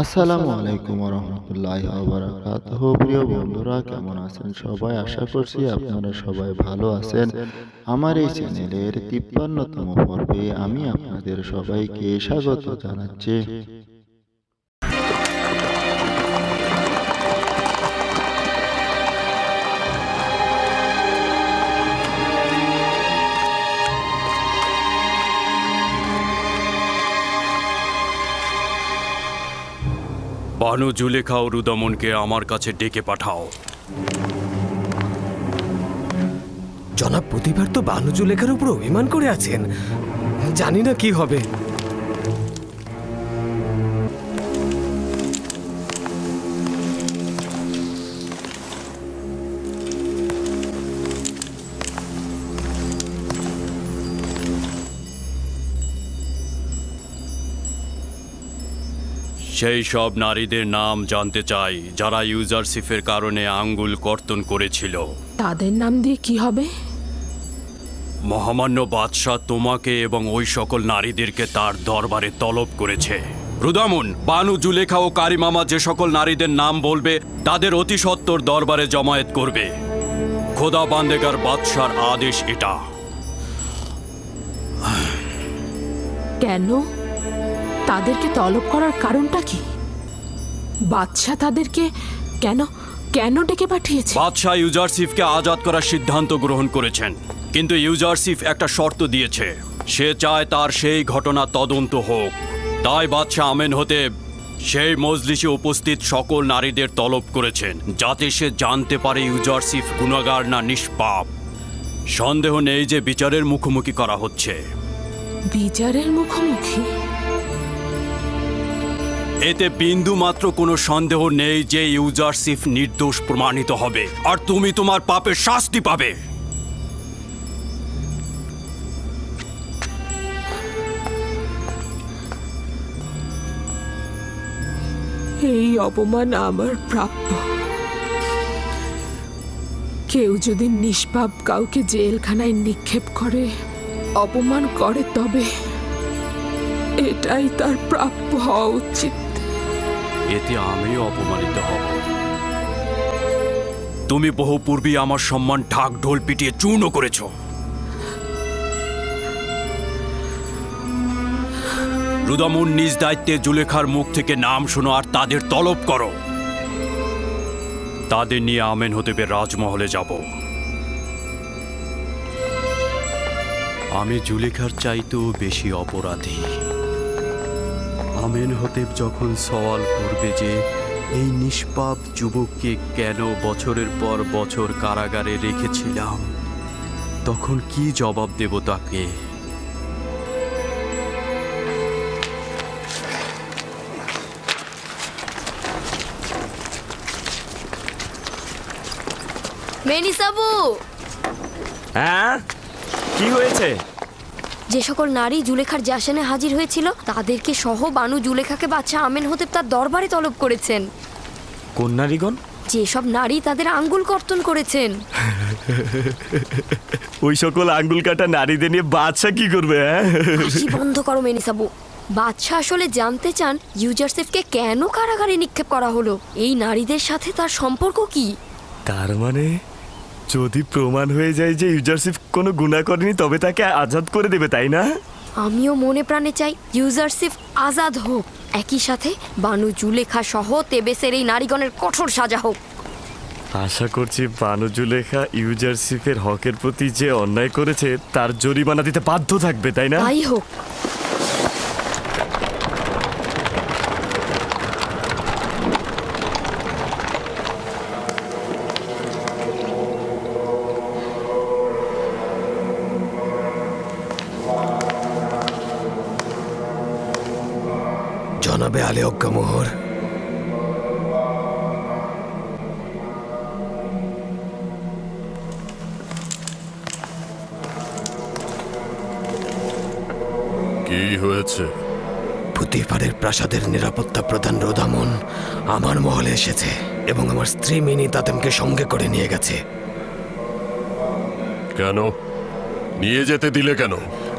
আসসালামু আলাইকুম রহমতুল্লাহি ওয়া বারাকাতুহু। প্রিয় বন্ধুরা, কেমন আছেন সবাই? আশা করছি আপনারা সবাই ভালো আছেন। আমার এই চ্যানেলের ৫৩তম পর্বে আমি আপনাদের সবাইকে স্বাগত জানাচ্ছি। বানু জুলেখা ও রুদামনকে আমার কাছে ডেকে পাঠাও। জনাব প্রতিবার তো বানু জুলেখার উপর অভিমান করে আছেন, জানি না কি হবে। সেই সব নারীদের নাম জানতে চাই যারা ইউজারশিপের কারণে আঙ্গুল কর্তন করেছিল। তাদের নাম দিয়ে কি হবে? মহামান্য বাদশাহ তোমাকে এবং ওই সকল নারীদেরকে তার দরবারে তলব করেছে। রুদামন, বানু জুলেখা ও কারিমামা যে সকল নারীদের নাম বলবে তাদের অতি সত্বর দরবারে জমায়েত করবে। খোদা বান্দেগার বাদশার আদেশ এটা। কেন? তাদেরকে তলব করার কারণটা কি? বাদশাহ তাদেরকে কেন কেন ডেকে পাঠিয়েছে? বাদশাহ ইউজারশিপকে আজাদ করার সিদ্ধান্ত গ্রহণ করেছেন, কিন্তু ইউজারশিপ একটা শর্ত দিয়েছে। সে চায় তার সেই ঘটনা তদন্ত হোক। তাই বাদশাহ আমেনহতেব সেই মজলিসে উপস্থিত সকল নারীদের তলব করেছেন, যাতে সে জানতে পারে ইউজারশিপ গুনাহগার না নিষ্পাপ। সন্দেহ নেই যে বিচারের মুখোমুখি করা হচ্ছে। বিচারের মুখোমুখি? এতে বিন্দু মাত্র কোনো সন্দেহ নেই যে ইউজারশিপ নির্দোষ প্রমাণিত হবে আর তুমি তোমার পাপের শাস্তি পাবে। এই অপমান আমার প্রাপ্য। কেউ যদি নিষ্পাপ কাউকে জেলখানায় নিক্ষেপ করে, অপমান করে, তবে এটাই তার প্রাপ্য হওয়া উচিত। এতে আমিও অপমানিত হব। তুমি বহু পূর্বে আমার সম্মান ঢাক ঢোল পিটিয়ে চূর্ণ করেছ। রুদামন, নিজ দায়িত্বে জুলেখার মুখ থেকে নাম শোনো আর তাদের তলব করো। তাদের নিয়ে আমেনহতেবের রাজমহলে যাব। আমি জুলেখার চাইতেও বেশি অপরাধী। আমেনহতেব যখন সওয়াল করবে যে এই নিষ্পাপ যুবককে কেন বছরের পর বছর কারাগারে রেখেছিলাম, তখন কি জবাব দেব তাকে? মেনিসাবু, হ্যাঁ, কি হয়েছে? যে সকল নারী জুলেখার জাসানে হাজির হয়েছিল তাদেরকে সহ বানু জুলেখাকে বাদশাহ আমেনহতেব তার দরবারে তলব করেছেন। কোন নারীগণ? যেসব নারী তাদের আঙ্গুল কর্তন করেছেন। ওই সকল আঙ্গুল কাটা নারীদের নিয়ে বাদশা কি করবে? হাসি বন্ধ করো মেনিসাবু। বাদশাহ আসলে জানতে চান ইউজারশিপকে কেন কারাগারে নিক্ষেপ করা হলো। এই নারীদের সাথে তার সম্পর্ক কি? তার মানে যদি প্রমাণ হয়ে যায় যে ইউজারশিপ কোনো গুনাহ করেনি, তবে তাকে আজাদ করে দেবে, তাই না? আমিও মনে প্রাণে চাই ইউজারশিপ আজাদ হোক, একই সাথে বানু জুলেখা সহ তেবেসের এই নারীগণের কঠোর সাজা হোক। আশা করছি বানু জুলেখা ইউজারশিপের হকের প্রতি যে অন্যায় করেছে তার জরিমানা দিতে বাধ্য থাকবে, তাই না? তাই হোক। জনাবে আলী অজ্ঞামোহর, কি হয়েছে? প্রতিবারের প্রাসাদের নিরাপত্তা প্রধান রোদামন আমার মহলে এসেছে এবং আমার স্ত্রী মিনি তাতেমকে সঙ্গে করে নিয়ে গেছে। কেন নিয়ে যেতে দিলে কেন?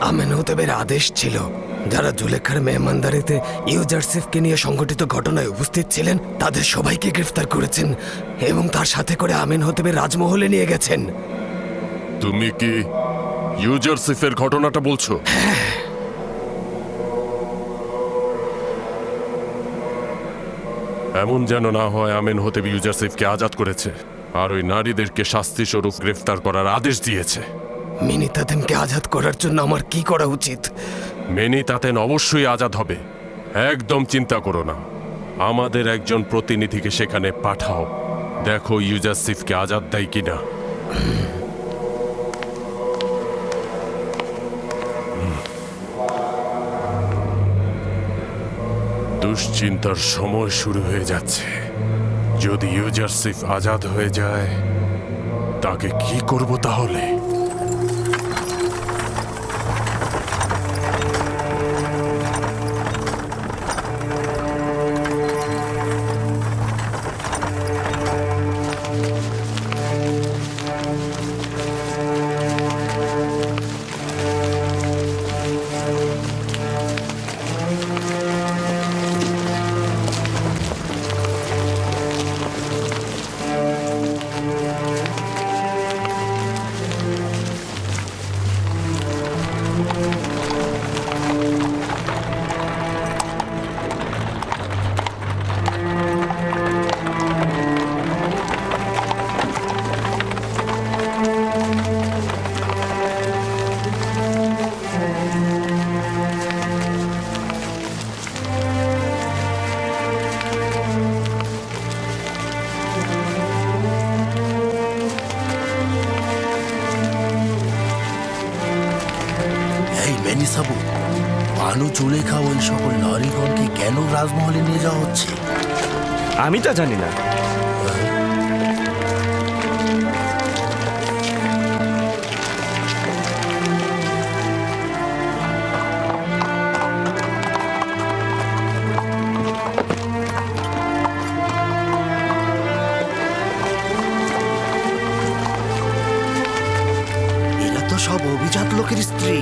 আমেনহতেবের আদেশ ছিল যারা জুলেখার মেহমানদারিতে ইউজারসিফকে নিয়ে সংঘটিত ঘটনায় উপস্থিত ছিলেন তাদের সবাইকে গ্রেফতার করেছেন এবং তার সাথে করে আমিন হতেবের রাজমহলে নিয়ে গেছেন। তুমি কি ইউজারসিফের ঘটনাটা বলছো? এমন যেন না হয় আমেন হতেব ইউজারসিফকে আজাদ করেছে আর ওই নারীদেরকে শাস্তি স্বরূপ গ্রেফতার করার আদেশ দিয়েছে। মিনি তাতেনকে আজাদ করার জন্য আমার কি করা উচিত? মেনি তাতেন অবশ্যই আজাদ হবে, একদম চিন্তা করো না। আমাদের একজন প্রতিনিধিকে সেখানে পাঠাও, দেখো ইউজারসিফকে আজাদ দেয় কিনা। দুশ্চিন্তার সময় শুরু হয়ে যাচ্ছে। যদি ইউজারসিফ আজাদ হয়ে যায় তাকে কি করব তাহলে? এই মেনিসাবু, বানু জুলেখা ওই সকল নারীগণকে কেন রাজমহলে নিয়ে যাওয়া হচ্ছে? আমি তা জানি না। এরা তো সব অভিজাত লোকের স্ত্রী।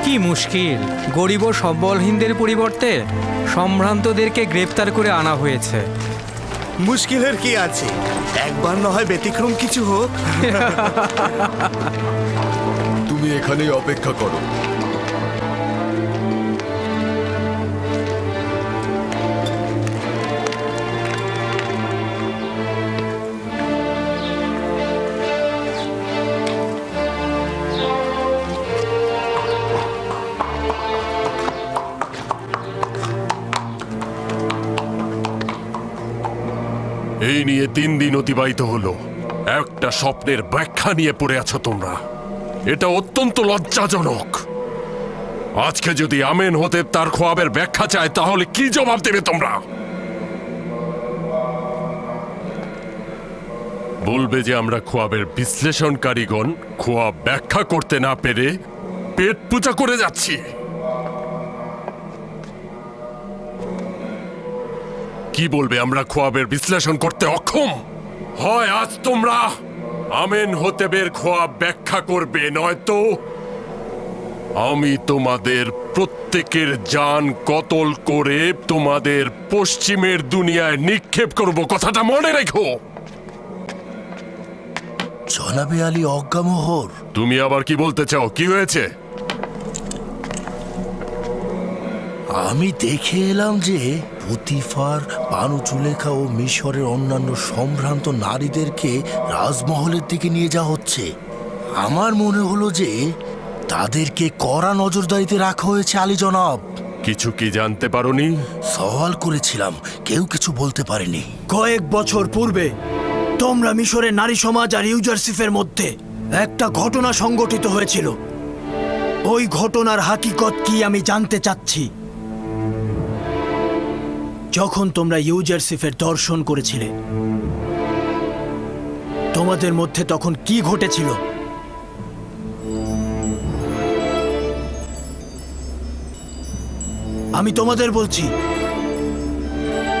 কি মুশকিল, গরিব ও সম্বলহীনদের পরিবর্তে সম্ভ্রান্তদেরকে গ্রেপ্তার করে আনা হয়েছে। মুশকিলের কি আছে, একবার না হয় ব্যতিক্রম কিছু হোক। তুমি এখানেই অপেক্ষা করো। এই নিয়ে 3 দিন অতিবাহিত হলো, একটা স্বপ্নের ব্যাখ্যা নিয়ে পড়ে আছো তোমরা। এটা অত্যন্ত লজ্জাজনক। আজকে যদি আমেন হতে তার খোয়াবের ব্যাখ্যা চায় তাহলে কি জবাব দেবে তোমরা? বলবে যে আমরা খোয়াবের বিশ্লেষণকারীগণ খোয়াব ব্যাখ্যা করতে না পেরে পেট পূজা করে যাচ্ছি। কি বলবে আমরা খোয়াবের বিশ্লেষণ করতে অক্ষম? হয় আজ তোমরা আমেন হতেবের খোয়াব ব্যাখ্যা করবে, নয়তো আমি তোমাদের প্রত্যেকের জান কতল করে তোমাদের পশ্চিমের দুনিয়ায় নিক্ষেপ করব, কথাটা মনে রেখো। জনাবে আলী অজ্ঞামোহর, তুমি আবার কি বলতে চাও? কি হয়েছে? আমি দেখে এলাম যে পুতিফার, বানু জুলেখা ও মিশরের অন্যান্য সম্ভ্রান্ত নারীদেরকে রাজমহলের দিকে নিয়ে যাওয়া হচ্ছে। আমার মনে হলো যে তাদেরকে কড়া নজরদারিতে রাখা হয়েছে আলী জনাব। কিছু কি জানতে পারোনি? সওয়াল করেছিলাম, কেউ কিছু বলতে পারেনি। কয়েক বছর পূর্বে তোমরা মিশরের নারী সমাজ আর ইউজারসিফের মধ্যে একটা ঘটনা সংঘটিত হয়েছিল। ওই ঘটনার হাকিকত কি আমি জানতে চাচ্ছি। যখন তোমরা ইউজারসিফের দর্শন করেছিলে, তোমাদের মধ্যে তখন কি ঘটেছিল? আমি তোমাদের বলছি,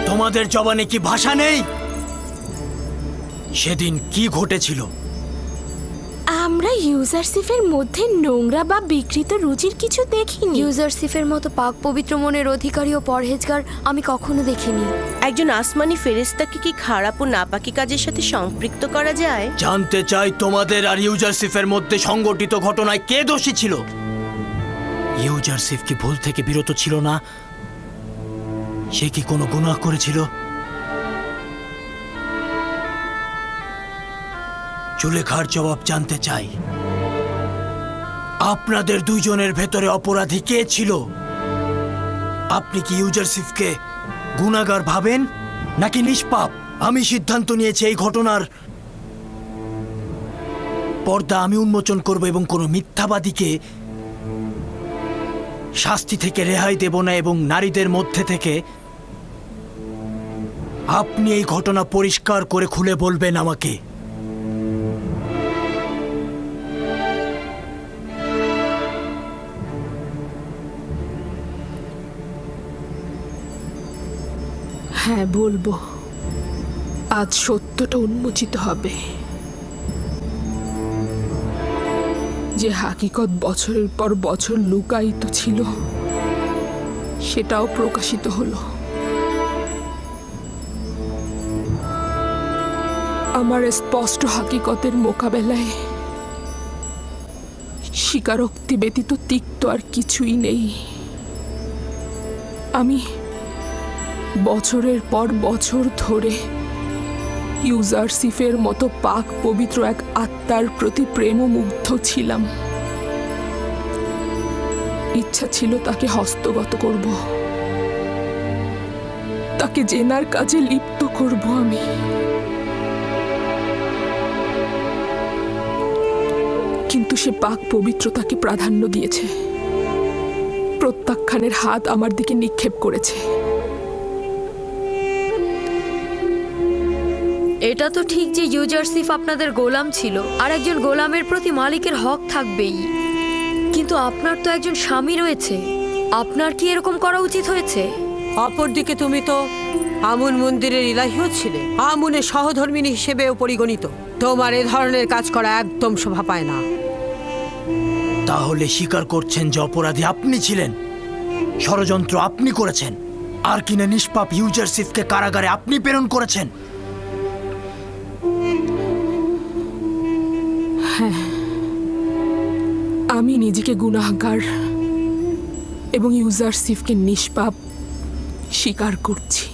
তোমাদের জবানে কি ভাষা নেই? সেদিন কি ঘটেছিল? আমরা আমরা ইউজারশিপের মধ্যে নোংরা বা বিকৃত রুচির কিছু দেখিনি। ইউজারশিফের মতো পাক পবিত্র মনের অধিকারী ও পরহেজগার আমি কখনো দেখিনি। একজন আসমানি ফেরেশতাকে কি খারাপ ও নাপাকি কাজের সাথে সম্পৃক্ত করা যায়? জানতে চাই তোমাদের আর ইউজারশিফের মধ্যে সংগঠিত ঘটনায় কে দোষী ছিল? ইউজারশিফ কি ভুল থেকে বিরত ছিল না? সে কি কোনো গুনাহ করেছিল? জুলেখার জবাব জানতে চাই। আপনাদের দুইজনের ভেতরে অপরাধী কে ছিল? আপনি কি ইউজারশিফকে গুনাহগার ভাবেন নাকি নিষ্পাপ? আমি সিদ্ধান্ত নিয়েছি এই ঘটনার পর্দা আমি উন্মোচন করব এবং কোনো মিথ্যাবাদীকে শাস্তি থেকে রেহাই দেব না, এবং নারীদের মধ্যে থেকে আপনি এই ঘটনা পরিষ্কার করে খুলে বলবেন আমাকে। হ্যাঁ, বলবো। আজ সত্যটা উন্মোচিত হবে। যে হাকিকত বছরের পর বছর লুকায়িত ছিল সেটাও প্রকাশিত হলো। আমার স্পষ্ট হাকিকতের মোকাবেলায় স্বীকারোক্তি ব্যতীত তিক্ত আর কিছুই নেই। আমি বছরের পর বছর ধরে ইউজারশিফের মতো পাক পবিত্র এক আত্মার প্রতি প্রেমমুগ্ধ ছিলাম। ইচ্ছা ছিল তাকে হস্তগত করব, তাকে জেনার কাজে লিপ্ত করব আমি। কিন্তু সে পাক পবিত্রতাকে প্রাধান্য দিয়েছে, প্রত্যাখ্যানের হাত আমার দিকে নিক্ষেপ করেছে। এটা তো ঠিক যে ইউজারশিফ আপনাদের গোলাম ছিল, আর একজন গোলামের প্রতি মালিকের হক থাকবেই। কিন্তু আপনার তো একজন স্বামী রয়েছে, আপনার কি এরকম করা উচিত হয়েছে? অপরদিকে তুমি তো আমুন মন্দিরের ইলাহিও ছিলে, আমুনের সহধর্মিনী হিসেবেও পরিগণিত। তোমার এ ধরনের কাজ করা একদম শোভা পায় না। তাহলে স্বীকার করছেন যে অপরাধী আপনি ছিলেন, ষড়যন্ত্র আপনি করেছেন, আর কিনা নিষ্পাপ ইউজারশিফকে কারাগারে আপনি প্রেরণ করেছেন? হ্যাঁ, আমি নিজেকে গুনাহগার এবং ইউজারশিফকে নিষ্পাপ স্বীকার করছি।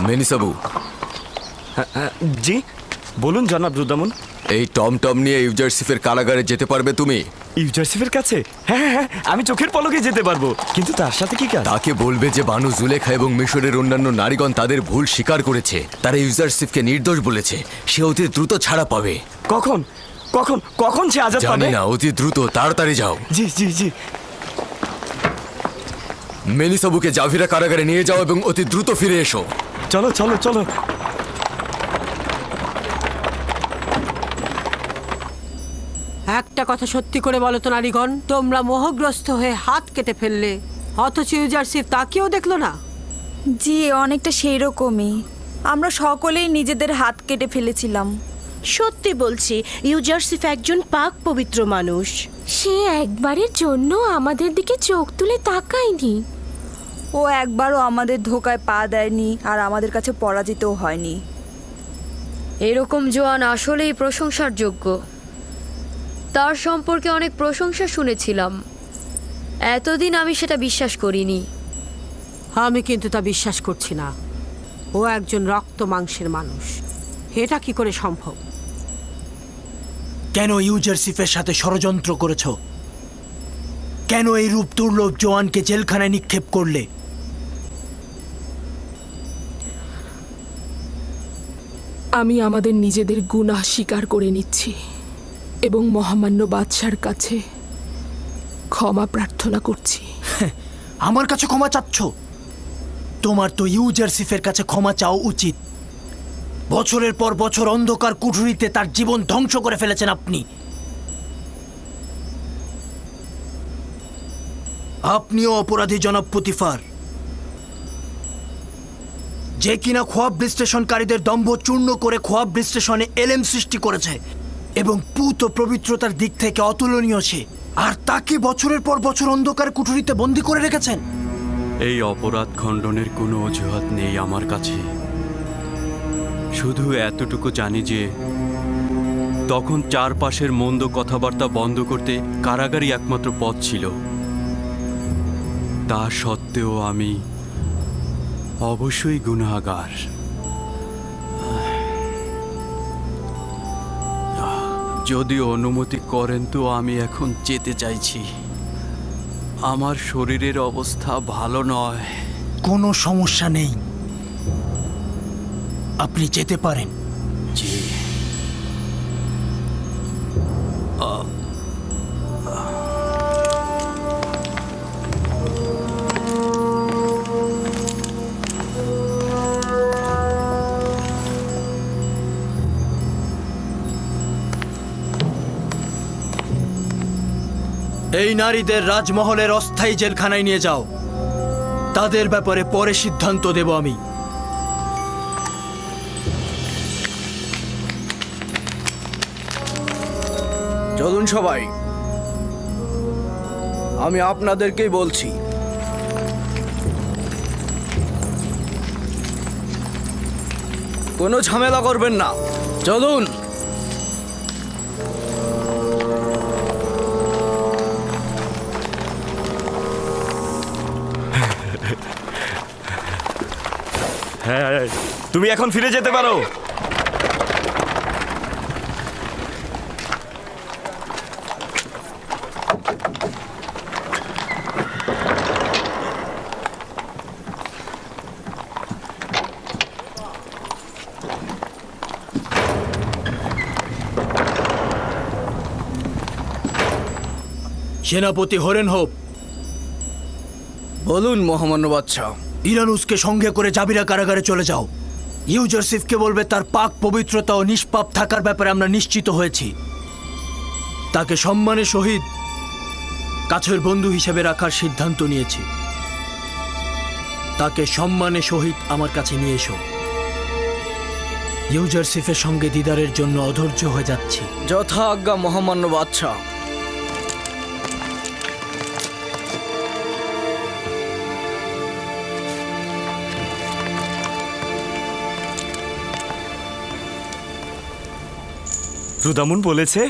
মেনিসাবু। জি বলুন জনাব রুদামুন। এই টমটম নিয়ে ইউজারশিফের কারাগারে যেতে পারবে তুমি? ইউজারশিফের কাছে? হ্যাঁ হ্যাঁ, আমি চোখের পলকে যেতে পারবো, কিন্তু তার সাথে কি কাজ? তাকে বলবে যে বানু জুলেখা এবং মিশরের অন্যান্য নারীগণ তাদের ভুল স্বীকার করেছে, তারা ইউজারশিফকে নির্দোষ বলেছে। সে অতি দ্রুত ছাড়া পাবে। কখন কখন কখন সে আজাদ পাবে? জানি না, অতি দ্রুত, তাড়াতাড়ি যাও। জি জি জি। মেনিসাবুকে জাভিরা কারাগারে নিয়ে যাও এবং অতি দ্রুত ফিরে এসো। চলো চলো চলো। একটা কথা সত্যি করে বলো তো নারীগণ, তোমরা মোহগ্রস্ত হয়ে হাত কেটে ফেললে, অথচ ইউজারশিফ তাকেও দেখলো না? জি, অনেকটা সেই রকমই। আমরা সকলেই নিজেদের হাত কেটে ফেলেছিলাম। সত্যি বলছি, ইউজারশিফ একজন পাক পবিত্র মানুষ। সে একবারের জন্য আমাদের দিকে চোখ তুলে তাকায়নি। ও একবারও আমাদের ধোকায় পা দেয়নি, আর আমাদের কাছে পরাজিতও হয়নি। এরকম জোয়ান আসলেই প্রশংসার যোগ্য। তার সম্পর্কে অনেক প্রশংসা শুনেছিলাম, এতদিন আমি সেটা বিশ্বাস করিনি। আমি কিন্তু তা বিশ্বাস করছি না। ও একজন রক্ত মাংসের মানুষ। এটা কি করে সম্ভব? কেন ইউজারশিফের সাথে ষড়যন্ত্র করেছ? কেন এই রূপ দুর্লভ জওয়ানকে জেলখানায় নিক্ষেপ করলে? আমি আমাদের নিজেদের গুনাহ স্বীকার করে নিচ্ছি এবং মহামান্য বাদশার কাছে ক্ষমা প্রার্থনা করছি। আমার কাছে ক্ষমা চাচ্ছ? তোমার তো ইউজারশিফের কাছে ক্ষমা চাওয়া উচিত। বছরের পর বছর অন্ধকার কুঠুরিতে তার জীবন ধ্বংস করে ফেলেছেন আপনি। আপনিও অপরাধী জনাব পুতিফার, যে কিনা খোয়াব বিশ্লেষণকারীদের দম্ভ চূর্ণ করে খোয়াব বিশ্লেষণে এলেম সৃষ্টি করেছে এবং পুত ও পবিত্রতার দিক থেকে অতুলনীয় সে, আর তাকে বছরের পর বছর অন্ধকার কুঠুরিতে বন্দী করে রেখেছেন। এই অপরাধ খণ্ডনের কোনো অজুহাত নেই আমার কাছে। শুধু এতটুকু জানি যে তখন চারপাশের মন্দ কথাবার্তা বন্ধ করতে কারাগারই একমাত্র পথ ছিল। তা সত্ত্বেও আমি অবশ্যই গুনাহগার। যদি অনুমতি করেন তো আমি এখন যেতে চাইছি। আমার শরীরের অবস্থা ভালো নয়। কোনো সমস্যা নেই, আপনি যেতে পারেন। জি। এই নারীদের রাজমহলের অস্থায়ী জেলখানায় নিয়ে যাও। তাদের ব্যাপারে পরে সিদ্ধান্ত দেব আমি। চলুন সবাই, আমি আপনাদেরকেই বলছি, কোনো ঝামেলা করবেন না। চলুন। হ্যাঁ, তুমি এখন ফিরে যেতে পারো। সেনাপতি হরেন হোপ, বলুন মহামান্য বাদশাহ। ইরানুসকে সঙ্গে করে জাবিরা কারাগারে চলে যাও। ইউজারসিফকে বলবে তার পাক পবিত্রতা ও নিষ্পাপ থাকার ব্যাপারে আমরা নিশ্চিত হয়েছি। তাকে সম্মানের সহিত কাছের বন্ধু হিসেবে রাখার সিদ্ধান্ত নিয়েছি। তাকে সম্মানের সহিত আমার কাছে নিয়ে এসো। ইউজারসিফের সঙ্গে দিদারের জন্য অধৈর্য হয়ে যাচ্ছি। যথা আজ্ঞা মহামান্য বাদশাহ। রুদামুন বলেছে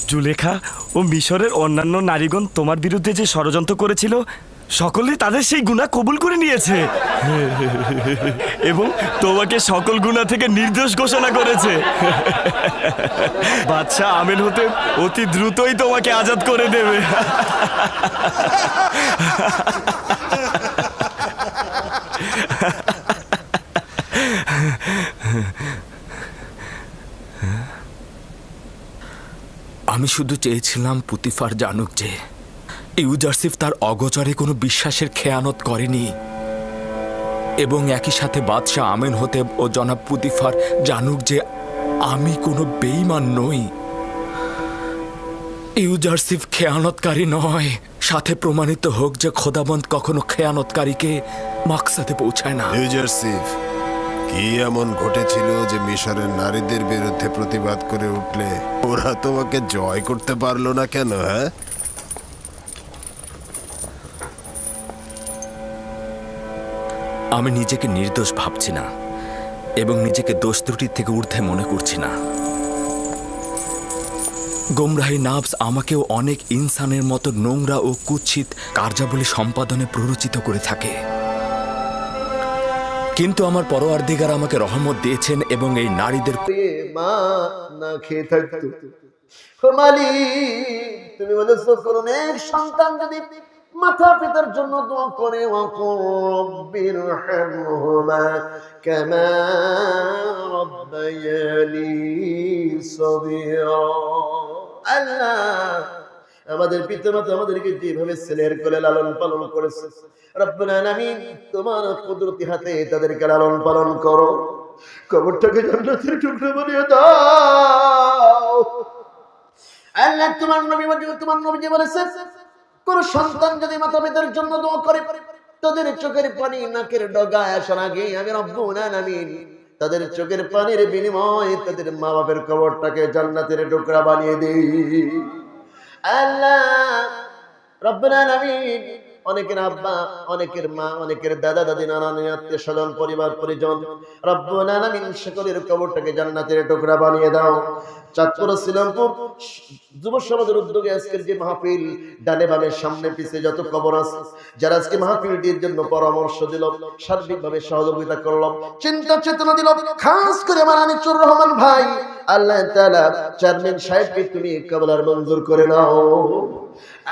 জুলেখা ও মিশরের অন্যান্য নারীগণ তোমার বিরুদ্ধে যে ষড়যন্ত্র করেছিল সকলে তাদের সেই গুনাহ কবুল করে নিয়েছে এবং তোমাকে সকল গুনাহ থেকে নির্দোষ ঘোষণা করেছে। বাদশাহ আমেন হতে অতি দ্রুতই তোমাকে আজাদ করে দেবে। আমি শুধু চেয়েছিলাম পুতিফার জানুক যে ইউজারসিফ তার অগোচরে কোনো বিশ্বাসের খেয়ানত করেনি, এবং একই সাথে বাদশাহ আমেন হতেব ও জনাব পুতিফার জানুক যে আমি কোনো বেঈমান নই। ইউজারসিফ খেয়ানতকারী নয়, সাথে প্রমাণিত হোক যে খোদাবন্ত কখনো খেয়ানতকারীকে মাকসাদে পৌঁছায় না। ইউজারসিফ, কি এমন ঘটেছিল যে মিশরের নারীদের বিরুদ্ধে প্রতিবাদ করে উঠলে ওরা তোমাকে জয় করতে পারলো না কেন? হ্যাঁ, আমি নিজেকে নির্দোষ ভাবছি না এবং নিজেকে দোষ ত্রুটির থেকে ঊর্ধ্বে মনে করছি না। গোমরাহি নাফস আমাকেও অনেক ইনসানের মতো নোংরা ও কুৎসিত কার্যাবলী সম্পাদনে প্ররোচিত করে থাকে, কিন্তু আমার পরওয়ারদিগার আমাকে রহমত দিয়েছেন এবং এই নারীদের মা না খেয়ে থাকতো। তুমি বলেছো কোন এক সন্তান যদি মাতা পিতার জন্য দোয়া করে রব্বির হামহুমা কামা রব্বায়ানি সগীরা। আল্লাহ, আমাদের পিতামাতা আমাদেরকে যেভাবে ছেলের কোলে লালন পালন করেছে, রব্বুল আলামিন তোমার কুদরতি হাতে তাদেরকে লালন পালন করো। কবরটাকে জান্নাতের টুকরো বানিয়ে দাও। আল্লাহ তোমার নবী যে বলেছে, কোন সন্তান যদি মাতা পিতার জন্য দোয়া করে, তাদের চোখের পানি নাকের ডগায় আসার আগে আমি রব্বুল আলামিন তাদের চোখের পানির বিনিময়ে তাদের মা বাপের কবরটাকে জান্নাতের টুকরা বানিয়ে দিই। আল্লাহ রব্বুল আলামিন অনেকের আব্বা, অনেকের মা, অনেকের দাদা দাদি, নানান আত্মীয় স্বজন, পরিবার পরিজন, রব্বুল আলামিন সকলের কবরটাকে জান্নাতের টুকরা বানিয়ে দাও। চাঁদপুর শ্রীরামপুর যুব সমাজের উদ্যোগে আজকের যে মাহফিল, ডানে বামে সামনে পিছে যত কবর আছে, যারা আজকে মাহফিলটির জন্য পরামর্শ দিল, সার্বিকভাবে সহযোগিতা করলাম, চিন্তা চেতনা দিল, খাস করে আমার আনিসুর রহমান ভাই, আল্লাহ তাআলা চেয়ারম্যান সাহেবকে তুমি কবুল মঞ্জুর করে নাও।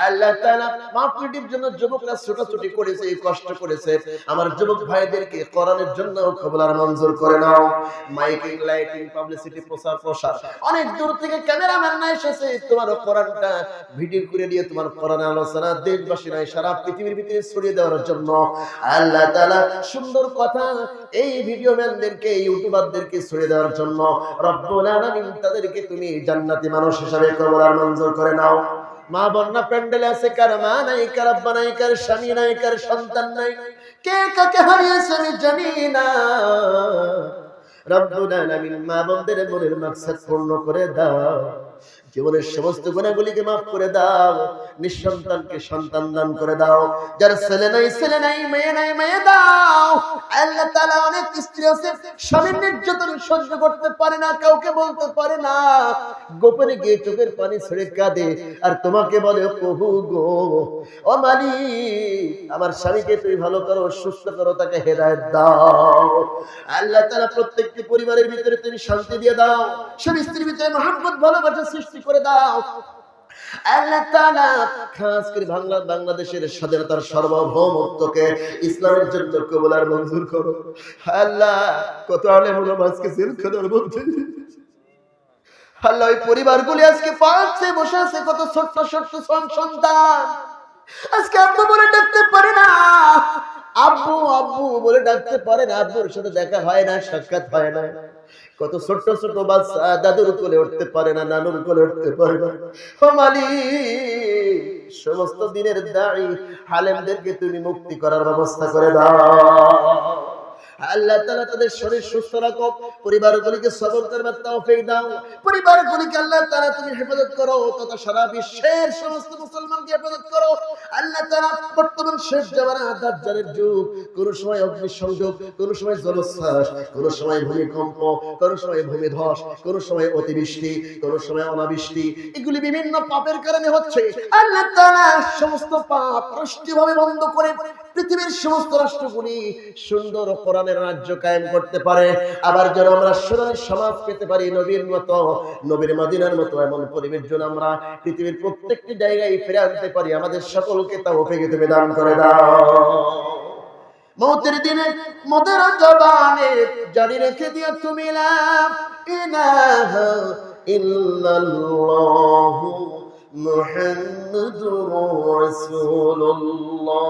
আল্লাহ তাআলা মাহফিলটির জন্য যুবকরা ছোটাছুটি করেছে, কষ্ট করেছে, আমার যুবক ভাইদেরকে কোরআনের জন্য কবুল মঞ্জুর করে নাও। মাইকিং, লাইটিং, পাবলিসিটি, প্রচার প্রসার, অনেক দূর থেকে ক্যামেরাম্যান না এসেছে তোমার কোরআনটা ভিডিও করে দিয়ে তোমার কোরআনের আলোচনা দেশবাসী নয় সারা পৃথিবীর ভিতরে ছড়িয়ে দেওয়ার জন্য আল্লাহ তাআলা সুন্দর কথা এই ভিডিও ম্যানদেরকে, ইউটিউবারদেরকে ছড়িয়ে দেওয়ার জন্য রব্বুল আলামিন তাদেরকে তুমি জান্নাতি মানুষ হিসেবে কবুল মঞ্জুর করে নাও। মা বন্যা প্যান্ডেলে আছে, কার মা নাই, কার আব্বা নাই, কার স্বামী নাই, কার সন্তান নাই, কে কাকে হারিয়েছে আমি জানি না। রব্বুল আলামিন মা বোনদের মনের মাকসাদ পূর্ণ করে দাও, জীবনের সমস্ত গুনাহগুলিকে মাফ করে দাও, নিঃসন্তানকে সন্তান দান করে দাও, যার ছেলে নাই, মেয়ে নাই, মেয়ে দাও। আল্লাহ তাআলা অনেক স্ত্রী আছে স্বামীর নির্যাতন সহ্য করতে পারে না, কাউকে বলতে পারে না, গোপনে গিয়ে চোখের পানি ছেড়ে কাঁদে আর তোমাকে বলে, প্রভু গো, ও মালিক, আমার স্বামীকে তুমি ভালো করো, সুস্থ করো, তাকে হেদায়েত দাও। আল্লাহ তাআলা প্রত্যেকটি পরিবারের ভিতরে তুমি শান্তি দিয়ে দাও, স্বামী স্ত্রীর ভিতরে মহব্বত, ভালোবাসা সৃষ্টি করে দাও। আল্লাহ তাআলা খাস করে বাংলাদেশের স্বাধীনতার সার্বভৌমত্বকে ইসলামের জন্য কবুল আর মঞ্জুর করো। আল্লাহ কত আলেম ওলামা আজকে জেলখানার মধ্যে, আল্লাহ ওই পরিবারগুলি আজকে পাশে বসে আছে, কত ছোট্ট ছোট্ট সন্তান আজকে আব্বু বলে ডাকতে পারে না, আব্বু আব্বু বলে ডাকতে পারে না, আব্বুর সাথে দেখা হয় না, সাক্ষাৎ হয় না, কত ছোট্ট ছোট বাচ্চা দাদুর কোলে উঠতে পারে না, নানুর কোলে উঠতে পারে না। ও মালিক, সমস্ত দিনের দায়ী আলেমদেরকে তুমি মুক্তি করার ব্যবস্থা করে দাও। আল্লাহ তাআলা তাদের শরীর সুস্থ রাখো, পরিবারগুলিকে সবর করবার তৌফিক দাও, পরিবারগুলিকে আল্লাহ তাআলা তুমি হেফাজত করো, তথা সারা বিশ্বের সমস্ত মুসলমানকে হেফাজত করো। আল্লাহ তাআলা বর্তমান শেষ জামানা দাজ্জালের যুগ, কোন সময় অগ্নিসংযোগ, কোন সময় জলোচ্ছ্বাস, কোন সময় ভূমিকম্প, কোন সময় ভূমিধস, কোন সময় অতিবৃষ্টি, কোন সময় অনাবৃষ্টি, এগুলি বিভিন্ন পাপের কারণে হচ্ছে। আল্লাহ তাআলা সমস্ত পাপ রাষ্ট্রীয়ভাবে বন্ধ করে পৃথিবীর সমস্ত রাষ্ট্রগুলি সুন্দর কোরআনের রাজ্য কায়েম করতে পারে, আবার যেন আমরা সোনালী সমাজ পেতে পারি, নবীর মতো, নবীর মদিনার মতো এমন পরিবেশ যেন আমরা পৃথিবীর প্রত্যেকটি জায়গায় ফিরে আনতে পারি, আমাদের সকলকে তাওফিক তুমি দান করে দাও। মৌতের দিনে মদের জবানে জারি রেখে দিও তুমি লা ইলাহা ইল্লাল্লাহু মুহাম্মাদুর রাসূলুল্লাহ।